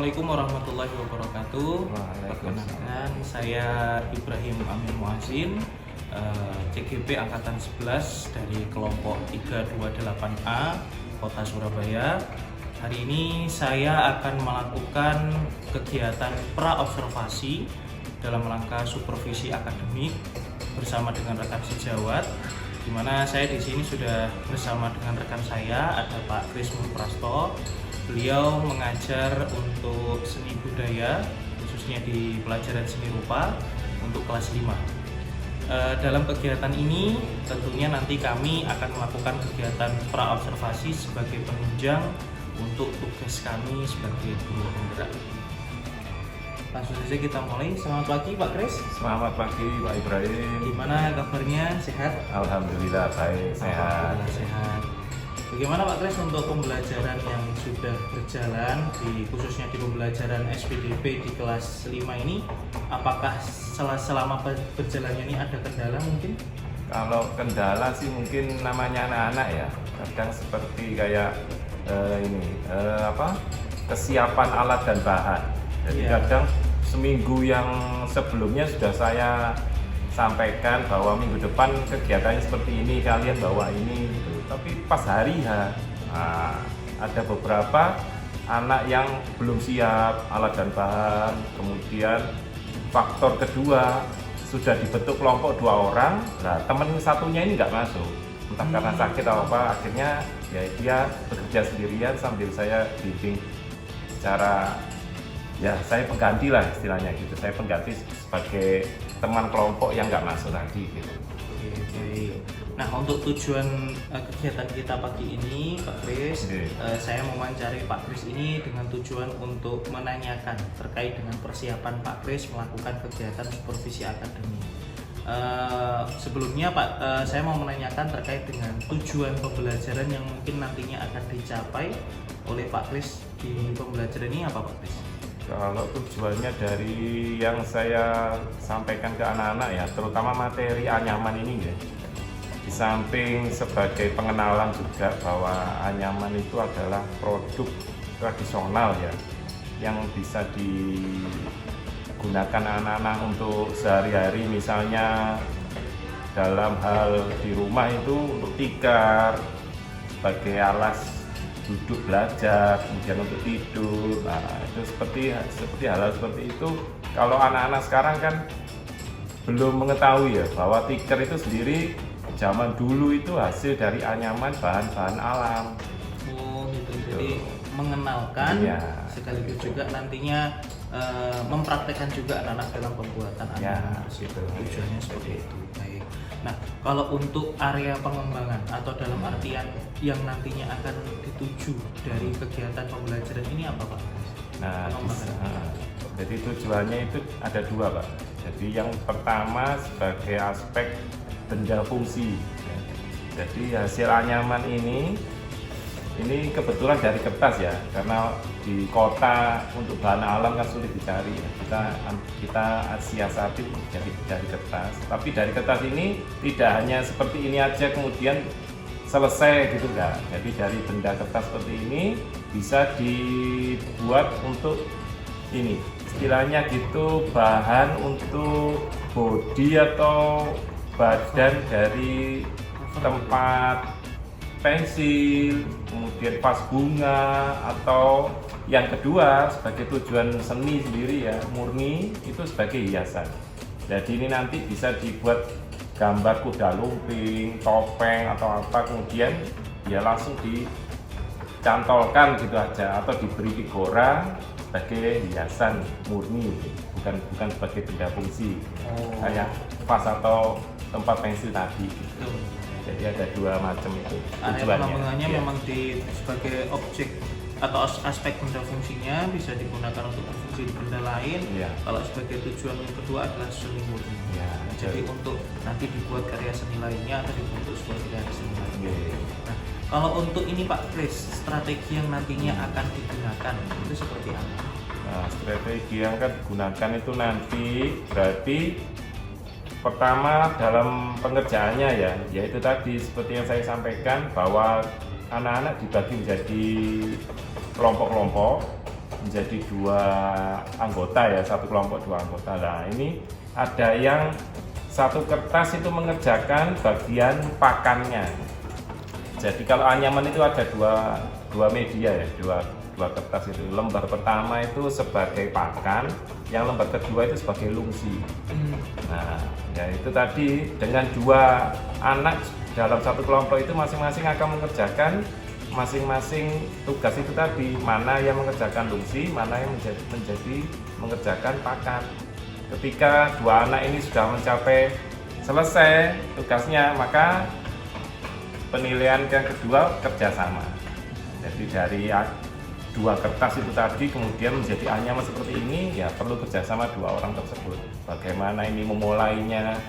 Assalamualaikum warahmatullahi wabarakatuh. Perkenalkan, saya Ibrahim Amin Muazzin, CGP Angkatan 11 dari kelompok 328A Kota Surabaya. Hari ini saya akan melakukan kegiatan pra-observasi dalam rangka supervisi akademik bersama dengan rekan sejawat, di mana saya di sini sudah bersama dengan rekan saya, ada Pak Kris Prasto. Beliau mengajar untuk seni budaya, khususnya di pelajaran seni rupa untuk kelas 5. Dalam kegiatan ini tentunya nanti kami akan melakukan kegiatan pra-observasi sebagai penunjang untuk tugas kami sebagai guru penggerak. Langsung saja kita mulai. Selamat pagi Pak Kris. Selamat pagi Pak Ibrahim. Gimana kabarnya? Sehat? Alhamdulillah baik, sehat. Alhamdulillah sehat. Bagaimana Pak Kris untuk pembelajaran yang sudah berjalan, khususnya di pembelajaran SPDP di kelas 5 ini? Apakah selama berjalannya ini ada kendala mungkin? Kalau kendala sih mungkin namanya anak-anak ya. Kadang seperti kayak kesiapan alat dan bahan. Jadi kadang seminggu yang sebelumnya sudah saya sampaikan bahwa minggu depan kegiatannya seperti ini, kalian bawa ini gitu. Tapi pas hari ada beberapa anak yang belum siap alat dan bahan. Kemudian faktor kedua, sudah dibentuk kelompok 2 orang, nah teman satunya ini nggak masuk, entah karena sakit atau apa. Akhirnya ya dia bekerja sendirian sambil saya bimbing secara, ya saya pengganti lah istilahnya gitu. Saya pengganti sebagai teman kelompok yang nggak masuk tadi gitu. Oke. Nah, untuk tujuan kegiatan kita pagi ini Pak Kris, saya mewawancari Pak Kris ini dengan tujuan untuk menanyakan terkait dengan persiapan Pak Kris melakukan kegiatan supervisi akademik. Sebelumnya Pak, saya mau menanyakan terkait dengan tujuan pembelajaran yang mungkin nantinya akan dicapai oleh Pak Kris di pembelajaran ini apa Pak Kris? Kalau tujuannya dari yang saya sampaikan ke anak-anak ya, terutama materi anyaman ini ya, di samping sebagai pengenalan juga bahwa anyaman itu adalah produk tradisional ya, yang bisa digunakan anak-anak untuk sehari-hari, misalnya dalam hal di rumah itu untuk tikar, sebagai alas duduk belajar, kemudian untuk tidur. Nah, itu seperti hal-hal seperti itu. Kalau anak-anak sekarang kan belum mengetahui ya bahwa tikar itu sendiri zaman dulu itu hasil dari anyaman bahan-bahan alam. Oh gitu. Jadi mengenalkan sekaligus juga nantinya mempraktekkan juga anak-anak dalam pembuatan anyaman. Tujuannya seperti itu. Baik. Nah, kalau untuk area pengembangan atau dalam artian yang nantinya akan dituju dari kegiatan pembelajaran ini apa Pak? Nah, jadi tujuannya itu ada 2 Pak. Jadi yang pertama sebagai aspek benda fungsi. Jadi hasil anyaman ini kebetulan dari kertas ya, karena di kota untuk bahan alam kan sulit dicari ya. Kita siasati jadi dari kertas. Tapi dari kertas ini tidak hanya seperti ini aja kemudian selesai gitu enggak. Jadi dari benda kertas seperti ini bisa dibuat untuk ini, istilahnya gitu, bahan untuk bodi atau badan dari tempat pensil, kemudian vas bunga, atau yang kedua sebagai tujuan seni sendiri ya, murni itu sebagai hiasan. Jadi ini nanti bisa dibuat gambar kuda lumping, topeng atau apa, kemudian ya langsung dicantolkan gitu aja, atau diberi figura sebagai hiasan murni, bukan sebagai benda fungsi kayak vas atau tempat pensil tadi gitu. Jadi ada 2 macam itu area pengembangannya memang sebagai objek atau aspek benda fungsinya bisa digunakan untuk berfungsi di benda lain. Kalau sebagai tujuan yang kedua adalah seni murni. Jadi untuk nanti dibuat karya seni lainnya atau dibentuk sebagai karya seni lainnya. Nah, kalau untuk ini Pak Kris, strategi yang nantinya akan digunakan itu seperti apa? Nah, strategi yang akan digunakan itu nanti berarti pertama dalam pengerjaannya ya, yaitu tadi seperti yang saya sampaikan bahwa anak-anak dibagi menjadi kelompok-kelompok. menjadi 2 anggota ya, satu kelompok 2 anggota. Nah ini ada yang satu kertas itu mengerjakan bagian pakannya. Jadi kalau anyaman itu ada dua media ya, dua kertas itu. Lembar pertama itu sebagai pakan, yang lembar kedua itu sebagai lungsi. Nah ya itu tadi dengan 2 anak dalam satu kelompok itu masing-masing akan mengerjakan masing-masing tugas itu tadi, mana yang mengerjakan lungsi, mana yang menjadi mengerjakan pakan. Ketika 2 anak ini sudah mencapai selesai tugasnya, maka penilaian yang kedua kerjasama. Jadi dari 2 kertas itu tadi kemudian menjadi anyaman seperti ini, ya perlu kerjasama 2 orang tersebut. Bagaimana ini memulainya,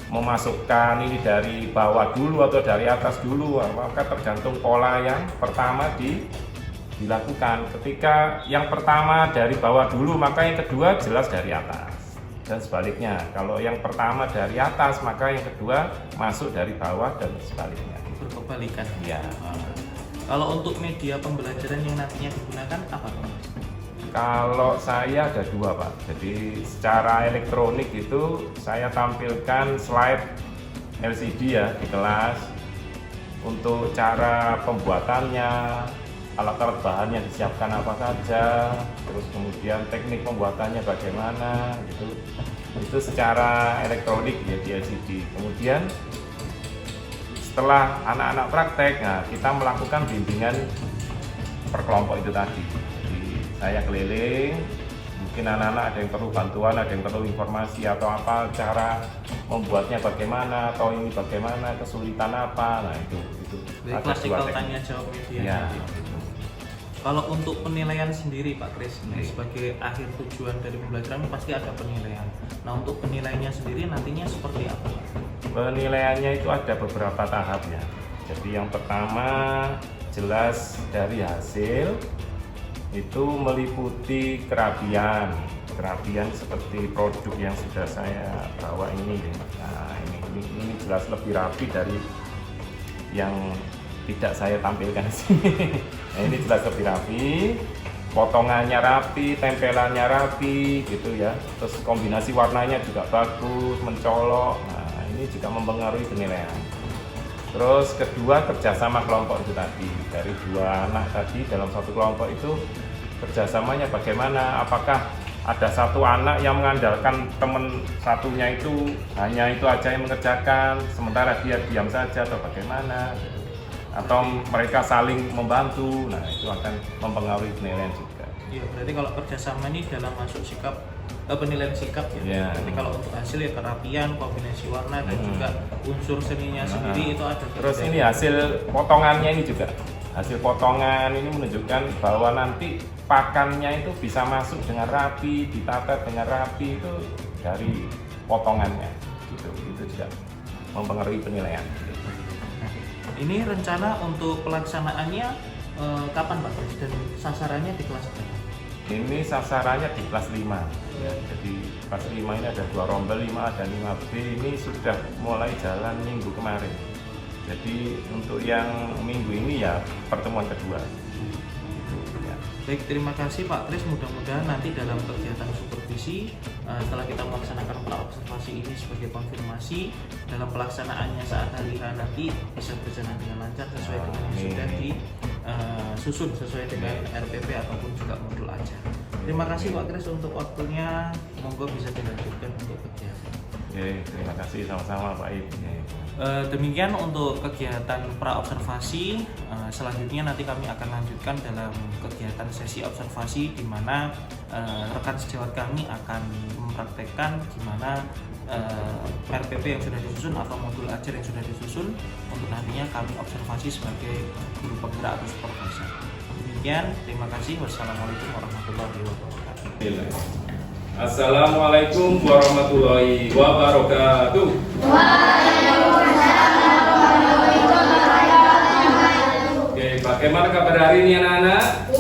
memasukkan ini dari bawah dulu atau dari atas dulu, maka tergantung pola yang pertama dilakukan. Ketika yang pertama dari bawah dulu, maka yang kedua jelas dari atas. Dan sebaliknya, kalau yang pertama dari atas, maka yang kedua masuk dari bawah dan sebaliknya. Berkebalikan. Ya. Kalau untuk media pembelajaran yang nantinya digunakan apa Pak? Kalau saya ada 2 Pak. Jadi secara elektronik itu saya tampilkan slide LCD ya di kelas. Untuk cara pembuatannya, alat-alat bahan yang disiapkan apa saja, terus kemudian teknik pembuatannya bagaimana gitu. Itu secara elektronik ya di LCD. Kemudian setelah anak-anak praktek, nah kita melakukan bimbingan per kelompok itu tadi. Jadi saya keliling, mungkin anak-anak ada yang perlu bantuan, ada yang perlu informasi atau apa, cara membuatnya bagaimana, atau ini bagaimana, kesulitan apa. Nah itu jadi klasikal tanya jawab media. Ya. Kalau untuk penilaian sendiri Pak Kris, sebagai akhir tujuan dari pembelajaran pasti ada penilaian. Nah untuk penilaiannya sendiri nantinya seperti apa Pak? Penilaiannya itu ada beberapa tahap ya. Jadi yang pertama jelas dari hasil itu meliputi kerapian seperti produk yang sudah saya bawa ini. Nah ini jelas lebih rapi dari yang tidak saya tampilkan di sini. Nah, ini jelas lebih rapi, potongannya rapi, tempelannya rapi gitu ya. Terus kombinasi warnanya juga bagus, mencolok. Nah, ini juga mempengaruhi penilaian. Terus kedua kerjasama kelompok itu tadi, dari 2 anak tadi dalam satu kelompok itu kerjasamanya bagaimana? Apakah ada satu anak yang mengandalkan teman satunya itu hanya itu aja yang mengerjakan, sementara dia diam saja atau bagaimana? Atau mereka saling membantu, nah itu akan mempengaruhi penilaian juga. Iya, berarti kalau kerjasama ini dalam masuk sikap penilaian sikap ya. Yeah. Jadi kalau untuk hasil ya kerapian, kombinasi warna dan juga unsur seninya sendiri itu ada. Terus ini hasil potongannya ini juga. Hasil potongan ini menunjukkan bahwa nanti pakannya itu bisa masuk dengan rapi, ditata dengan rapi itu dari potongannya. Gitu. Itu juga mempengaruhi penilaian. Ini rencana untuk pelaksanaannya kapan Pak? Dan sasarannya di kelas berapa? Ini sasarannya di kelas 5 ya. Jadi kelas 5 ini ada 2 rombel, 5A dan 5B ini sudah mulai jalan minggu kemarin. Jadi untuk yang minggu ini ya pertemuan kedua. Baik, terima kasih Pak Kris. Mudah-mudahan nanti dalam kegiatan supervisi setelah kita melaksanakan praobservasi ini sebagai konfirmasi, dalam pelaksanaannya saat hari H nanti bisa berjalan dengan lancar sesuai dengan yang sudah disusun sesuai dengan RPP ataupun juga modul ajar. Terima kasih Pak Kris untuk waktunya. Monggo bisa dilanjutkan untuk kegiatan. Oke, terima kasih sama-sama Pak Ib. Demikian untuk kegiatan praobservasi. Selanjutnya nanti kami akan lanjutkan dalam kegiatan sesi observasi di mana rekan sejawat kami akan mempraktekkan gimana RPP yang sudah disusun atau modul ajar yang sudah disusun untuk nantinya kami observasi sebagai guru penggerak atau supervisor. Demikian, terima kasih. Wassalamualaikum warahmatullahi wabarakatuh. Assalamualaikum warahmatullahi wabarakatuh. Oke, bagaimana kabar hari ini anak-anak?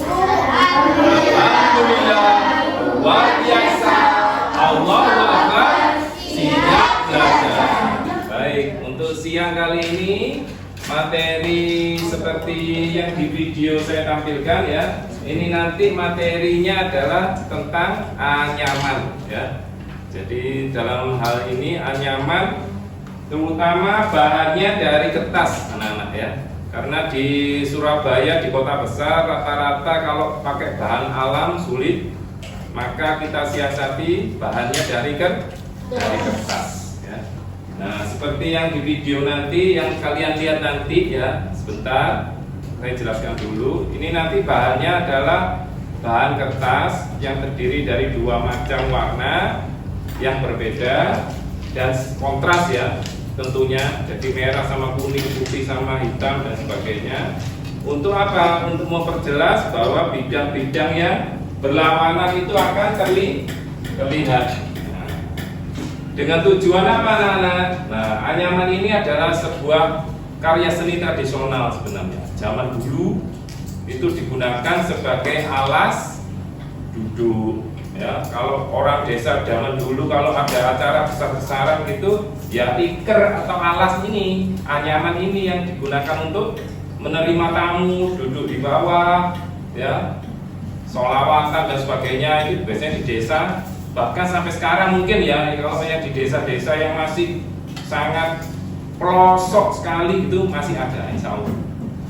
Alhamdulillah, luar biasa. Allahu Akbar, siap belajar. Baik, untuk siang kali kali ini materi seperti yang di video saya tampilkan ya. Ini nanti materinya adalah tentang anyaman ya. Jadi dalam hal ini anyaman terutama bahannya dari kertas anak-anak ya. Karena di Surabaya di kota besar rata-rata kalau pakai bahan alam sulit, maka kita siasati bahannya dari kertas ya. Nah, seperti yang di video nanti yang kalian lihat nanti ya, sebentar saya jelaskan dulu. Ini nanti bahannya adalah bahan kertas yang terdiri dari dua macam warna yang berbeda dan kontras ya tentunya. Jadi merah sama kuning, putih sama hitam dan sebagainya. Untuk apa? Untuk memperjelas bahwa bidang-bidang yang berlawanan itu akan terlihat. Dengan tujuan apa anak-anak? Nah, anyaman ini adalah sebuah karya seni tradisional sebenarnya. Zaman dulu itu digunakan sebagai alas duduk. Ya, kalau orang desa zaman dulu kalau ada acara besar-besaran gitu, ya tikar atau alas ini, anyaman ini yang digunakan untuk menerima tamu, duduk di bawah, ya, sholawatan dan sebagainya. Itu biasanya di desa. Bahkan sampai sekarang mungkin ya, kalau saya di desa-desa yang masih sangat pelosok sekali itu masih ada insya Allah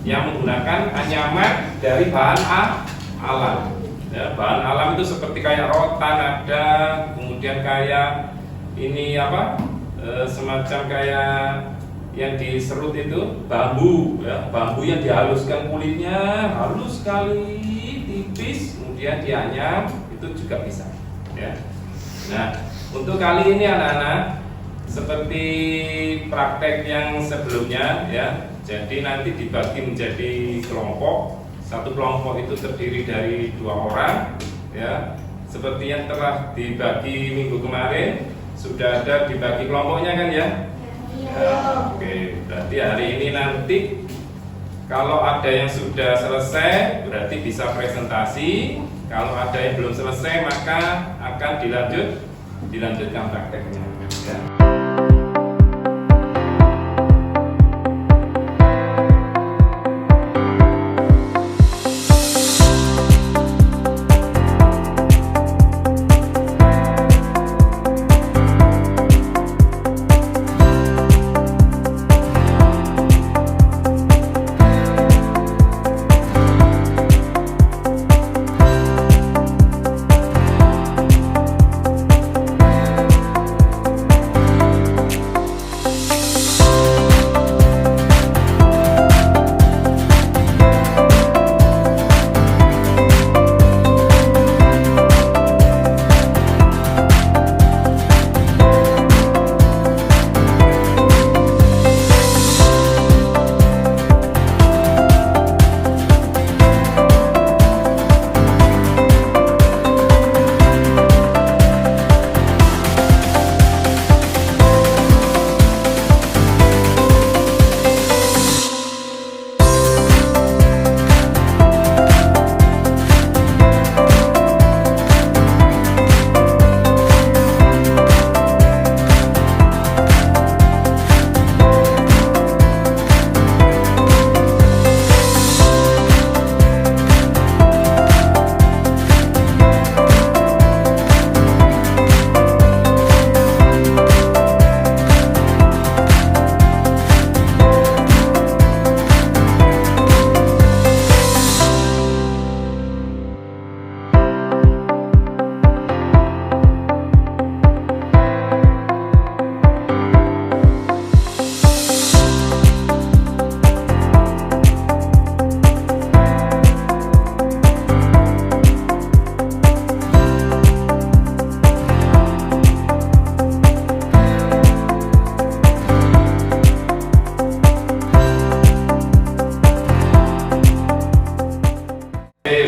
yang menggunakan anyaman dari bahan alam ya, bahan alam itu seperti kayak rotan ada, kemudian kayak ini apa semacam kayak yang diserut itu bambu ya, bambu yang dihaluskan kulitnya halus sekali, tipis, kemudian dianyam, itu juga bisa ya. Nah, untuk kali ini anak-anak seperti praktek yang sebelumnya ya. Jadi nanti dibagi menjadi kelompok. Satu kelompok itu terdiri dari 2 orang ya. Seperti yang telah dibagi minggu kemarin, sudah ada dibagi kelompoknya kan ya? Ya, oke, berarti hari ini nanti kalau ada yang sudah selesai berarti bisa presentasi. Kalau ada yang belum selesai maka akan dilanjutkan prakteknya ya.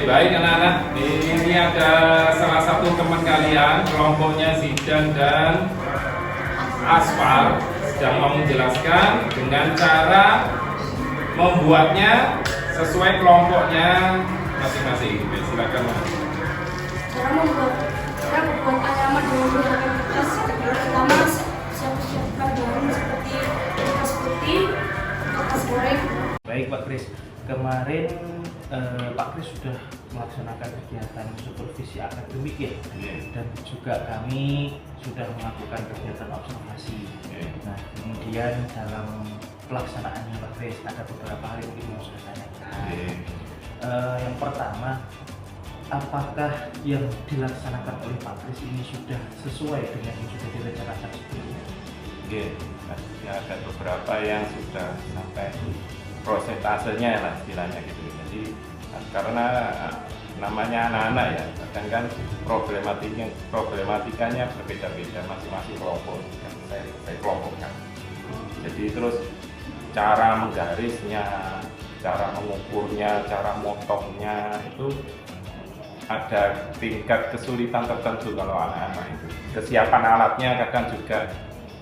Baik anak-anak, ini ada salah satu teman kalian, kelompoknya Zidan dan Asfar, sedang mau menjelaskan dengan cara membuatnya sesuai kelompoknya masing-masing. Silakan Mas. Cara membuat anyaman dengan menggunakan kertas, pertama siap-siapkan bahan seperti kertas putih memperbaiki kertas goreng. Baik Pak Kris, kemarin Pak Kris sudah melaksanakan kegiatan supervisi akademik ya, dan juga kami sudah melakukan kegiatan observasi. Nah, kemudian dalam pelaksanaannya Pak Kris ada beberapa hal yang mau saya tanyakan. Yang pertama, apakah yang dilaksanakan oleh Pak Kris ini sudah sesuai dengan yang sudah direncanakan sebelumnya? Ya, ada beberapa yang sudah sampai prosentasenya lah istilahnya gitu. Jadi karena namanya anak-anak ya, kadang kan problematikanya berbeda-beda masing-masing kelompok kan saya kelompokkan. Jadi terus cara menggarisnya, cara mengukurnya, cara motongnya itu ada tingkat kesulitan tertentu kalau anak-anak itu. Kesiapan alatnya kadang juga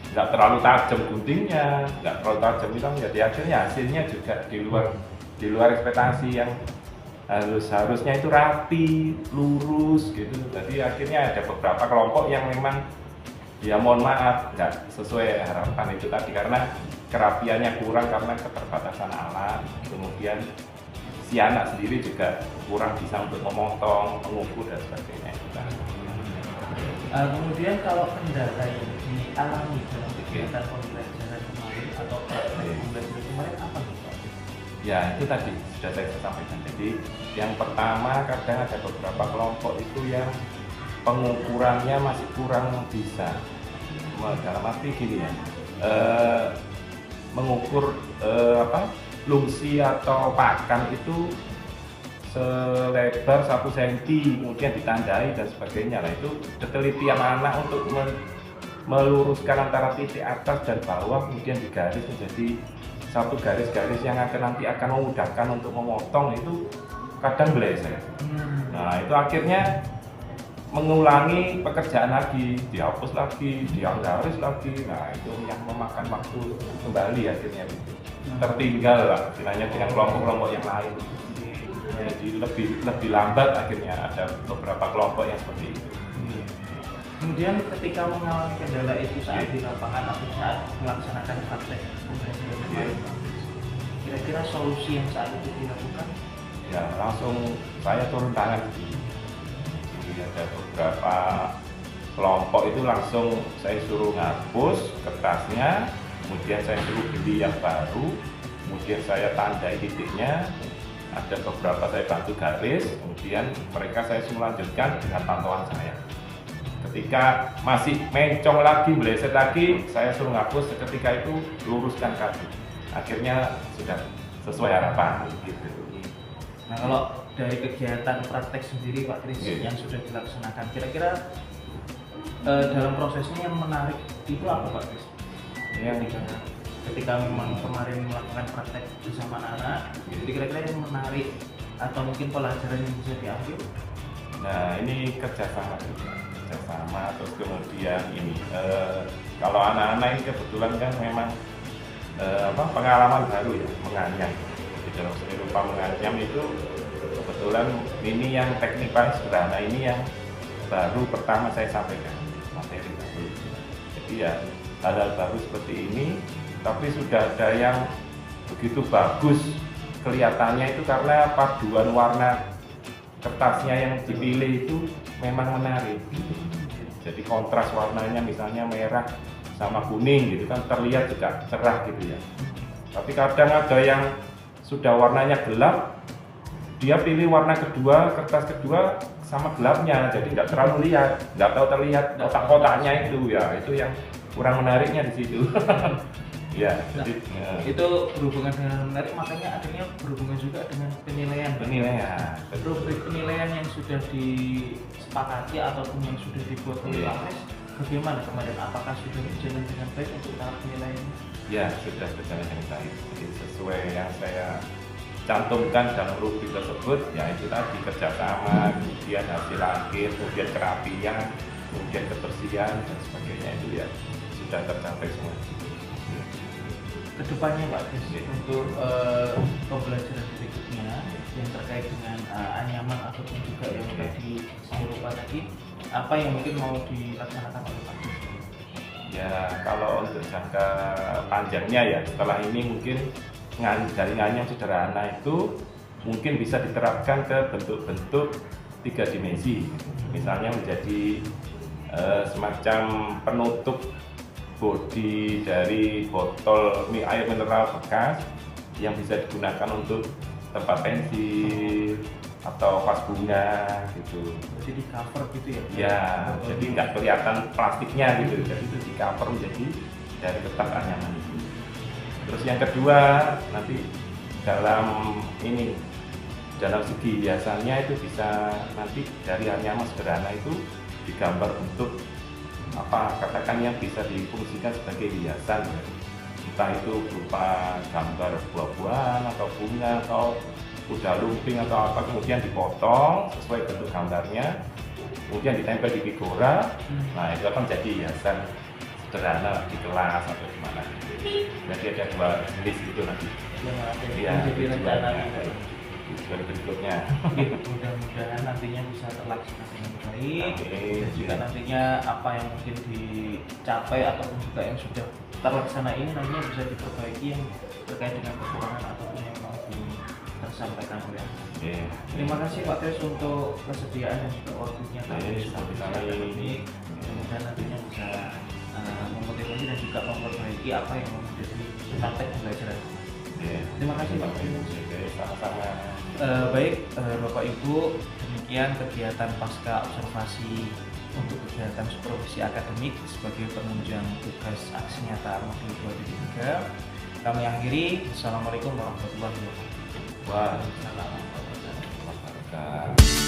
nggak terlalu tajam guntingnya, nggak terlalu tajam itu, jadi akhirnya hasilnya juga di luar ekspektasi yang harusnya itu rapi, lurus gitu. Jadi akhirnya ada beberapa kelompok yang memang ya mohon maaf nggak sesuai harapan itu tadi karena kerapiannya kurang karena keterbatasan alat, kemudian si anak sendiri juga kurang bisa untuk memotong, mengukur dan sebagainya. Kemudian kalau kendala yang dialami dalam kegiatan pembelajaran kemarin atau pembelajaran kemarin apa nih Pak? Ya itu tadi sudah saya sampaikan. Jadi yang pertama kadang ada beberapa kelompok itu yang pengukurannya masih kurang bisa. Dalam arti gini ya, mengukur lungsi atau pakan itu selebar 1 cm kemudian ditandai dan sebagainya. Nah itu ketelitian anak untuk meluruskan antara titik atas dan bawah kemudian digaris menjadi satu garis-garis yang nanti akan memudahkan untuk memotong itu kadang bleser. Nah itu akhirnya mengulangi pekerjaan lagi, dihapus lagi, dianggaris lagi. Nah itu yang memakan waktu kembali akhirnya gitu. Tertinggal lah istilahnya dengan kelompok-kelompok yang lain. Jadi lebih lambat akhirnya ada beberapa kelompok yang seperti itu. Kemudian ketika mengalami kendala itu saat di lapangan atau saat melaksanakan praktek pembelajaran kemarin, kira-kira solusi yang saat itu dilakukan? Ya langsung saya turun tangan. Jadi ada beberapa kelompok itu langsung saya suruh ngapus kertasnya, kemudian saya suruh beli yang baru, kemudian saya tandai titiknya. Ada beberapa saya bantu garis, kemudian mereka saya suruh lanjutkan dengan pantauan saya. Ketika masih mencong lagi, meleset lagi, saya suruh ngapus, seketika itu luruskan kaki. Akhirnya sudah sesuai harapan gitu. Nah kalau dari kegiatan praktek sendiri Pak Kris yang sudah dilaksanakan, kira-kira dalam prosesnya yang menarik itu apa Pak Kris? Yang ketika memang kemarin melakukan praktek bersama anak, jadi kira-kira yang menarik atau mungkin pelajaran yang bisa diambil? Nah ini kerjasama terus kemudian ini kalau anak-anak ini kebetulan kan memang pengalaman baru ya menganyam. Di dalam seni rupa menganyam itu kebetulan ini yang teknik paling sederhana, ini yang baru pertama saya sampaikan materi baru. Jadi ya hal-hal baru seperti ini, tapi sudah ada yang begitu bagus kelihatannya itu karena paduan warna kertasnya yang dipilih itu memang menarik. Jadi kontras warnanya misalnya merah sama kuning gitu kan terlihat juga cerah gitu ya. Tapi kadang ada yang sudah warnanya gelap, dia pilih warna kedua, kertas kedua sama gelapnya, jadi nggak terlalu lihat, nggak tahu terlihat kotak-kotaknya itu ya, itu yang kurang menariknya di situ. Ya, nah, jadi itu berhubungan dengan menarik, makanya akhirnya berhubungan juga dengan penilaian. Rubrik penilaian yang sudah disepakati ataupun yang sudah dibuat oleh Pak Kris, bagaimana kemarin? Apakah sudah berjalan dengan baik untuk tahap penilaian? Ya, sudah berjalan dengan baik. Jadi sesuai yang saya cantumkan dalam rubrik tersebut, ya itu tadi kerjasama, kemudian hasil akhir, kemudian kerapian, kemudian kebersihan dan sebagainya itu ya sudah tercapai semua. Kedepannya Pak Kris untuk pembelajaran berikutnya yang terkait dengan anyaman ataupun juga yang tadi saya lupa tadi, apa yang mungkin mau dilaksanakan oleh Pak Kris? Ya kalau untuk jangka panjangnya ya setelah ini mungkin jaringannya yang sederhana itu mungkin bisa diterapkan ke bentuk-bentuk 3 dimensi. Misalnya menjadi semacam penutup bodi dari botol air mineral bekas yang bisa digunakan untuk tempat pensil atau vas bunga gitu. Jadi di cover gitu ya? Ya, jadi nggak kelihatan plastiknya gitu. Jadi itu di cover menjadi dari kertas anyaman itu. Terus yang kedua nanti dalam segi biasanya itu bisa nanti dari anyaman sederhana itu digambar bentuk katakan yang bisa difungsikan sebagai hiasan ya. Entah itu berupa gambar buah-buahan atau bunga atau kuda lumping atau apa, kemudian dipotong sesuai bentuk gambarnya, kemudian ditempel di figura. Nah itu akan jadi hiasan sederhana di kelas atau di mana. Jadi ada 2 jenis itu nanti. Ya, jadi rencana tujuan berikutnya. Mudah-mudahan nantinya bisa terlaksana dengan baik. Dan juga nantinya apa yang mungkin dicapai ataupun juga yang sudah terlaksana ini nantinya bisa diperbaiki yang terkait dengan kekurangan ataupun yang mau tersampaikan oleh Terima kasih Pak Tris untuk kesediaan dan juga waktunya Sampai ini. Kemudian nantinya bisa memotivasi dan juga memperbaiki apa yang menjadi praktek pembelajaran. Terima kasih Pak Tris. Sama-sama. Baik Bapak Ibu, demikian kegiatan pasca observasi untuk kegiatan supervisi akademik sebagai penunjang tugas aksi nyata modul 2.3. Kami akhiri. Assalamualaikum warahmatullahi wabarakatuh. Waalaikumsalam warahmatullahi wabarakatuh.